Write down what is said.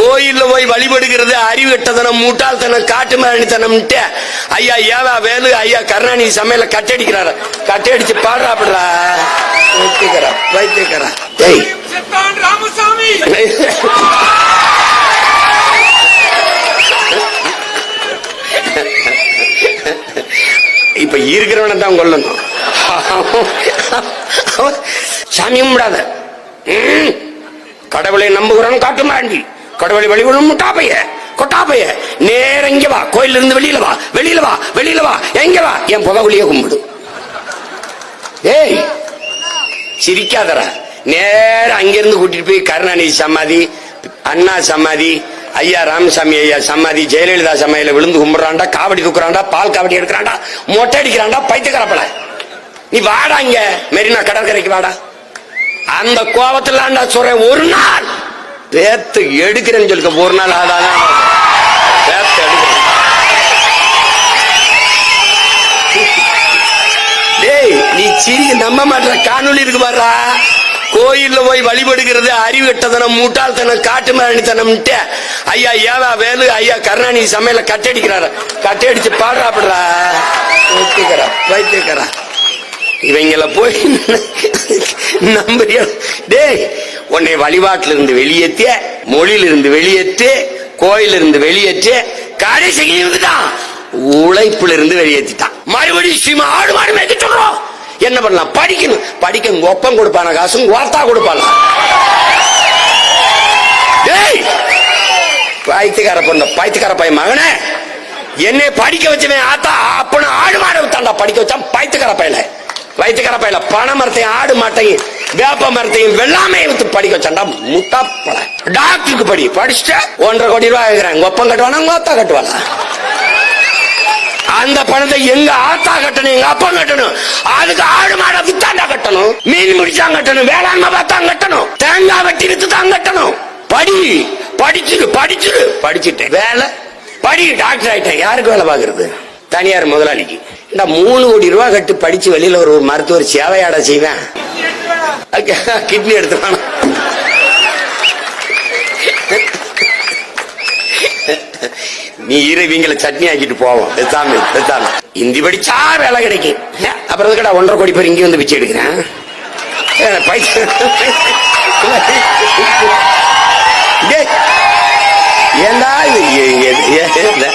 கோயில்ல போய் வழிபடுகிறது அறிவு கட்டதனம் முட்டாள்தனம் காட்டு மாணித்தனம் ஐயா ஏவா வேலு ஐயா கருணாநிதி சமையல கட்டடிக்கிறாரு. கட்டடிச்சு பாடுறாப்படுறா வைத்தியக்காரா வைத்தியக்காரா. ராமசாமி இப்ப இருக்கிறவன தான் கொல்லணும். சாமி கும்பிடாத, கடவுளை நம்புகிறோம் காட்டு மாண்டி, கடவுளை வழிபடும் முட்டாப்பைய கொட்டாப்பைய நேர இங்க வா, கோயில இருந்து வெளியில வா, வெளியில வா, வெளியில வா, எங்க வா, என் புகவுளிய கும்பிடு. ஏய் சிரிக்காதர, நேர அங்கிருந்து கூட்டிட்டு போய் கருணாநிதி சமாதி, அண்ணா சமாதி, ஐயா ராமசாமி ஐயா சமாதி, ஜெயலலிதா சமாதியில விழுந்து கும்பிடுறான்டா, காவடி தூக்குறான்டா, பால் காவடி எடுக்கிறான்டா, மொட்டை அடிக்கிறான்டா, பைத்தியக்காரப்பல. நீ வாடா இங்க மெரினா கடற்கரைக்கு வாடா. அந்த கோபத்துல சொல்றேன், ஒரு நாள் பேத்து எடுக்கிறேன்னு சொல்லிக்க, ஒரு நாள் ஆதாதான் பேத்து எடுக்கிறேன். டேய் நீ சிரிக்க நம்ப மாட்ட, காணொலி இருக்கு பாருடா. கோயில்ல போய் வழிபடுகிறது அறிவு கட்டதனம் முட்டாள்தனம் காட்டு மாணித்தனம் ஐயா ஏவா வேலு ஐயா கருணாநிதி சமையல கட்டடிக்கிறாரு. கட்டடிச்சு பாடுறாப்படுறா வைத்தியக்காரா வைத்தியக்காரா. இவங்கள போய் நம்புறியா? டேய் உன்னை வழிபாட்டில இருந்து வெளியேற்ற, மொழியில இருந்து வெளியேற்று, கோயில இருந்து வெளியேற்று, கடைசிக்கு இருந்துட்டான் உழைப்புல இருந்து வெளியேற்றிட்டான். மறுபடியும் ஆடு மாடு மேய்க்க சொல்றோம். என்ன பண்ணலாம்? படிக்கணும். படிக்க ஒப்பம் கொடுப்பான காசும் வார்த்தா கொடுப்பான. பைத்தியக்கார பொண்ணு, பைத்தியக்கார பையன் மகனே, என்னை படிக்க வச்சுவேன் ஆத்தா அப்பன ஆடு மாட விட்டாண்டா படிக்க வச்சான். பைத்தியக்கார பையல, பைத்தியக்கார பையல பனை மரத்தையும் ஆடு மாட்டையும் வேப்ப மரத்தையும் வெள்ளாமையை வித்து படிக்க வச்சாண்டா முட்டாப்பட. டாக்டருக்கு படி, படிச்சுட்டு 1.5 கோடி ரூபாய் கேட்கிறேன். ஒப்பம் கட்டுவானா உங்க ஆத்தா கட்டுவானா? அந்த பணத்தை எங்க ஆத்தா கட்டணும், எங்க அப்பா கட்டணும். அதுக்கு ஆடு மாட வித்தாண்டா கட்டணும், மீன் முடிச்சாங்க கட்டணும், வேளாண்மை பார்த்தா கட்டணும், தேங்காய் வெட்டி வித்து தான் கட்டணும். படி, படிச்சுடு படிச்சுடு. படிச்சுட்டேன் வேலை படி, டாக்டர் ஆயிட்டேன். யாருக்கு வேலை பாக்குறது? தனியார் முதலாளிக்கு. இந்த 3 கோடி ரூபாய் கட்டு படிச்சு வெளியில ஒரு மருத்துவர் சேவையாட செய்வேன். கிட்னி எடுத்துவான. நீ இவங்களை சட்னி ஆக்கிட்டு போவோம். இந்தி படிச்சா வேலை கிடைக்கும். அப்புறம் 1.5 கோடி பேர் இங்க வந்து பிச்சை எடுக்கிறேன். ஏண்டா இது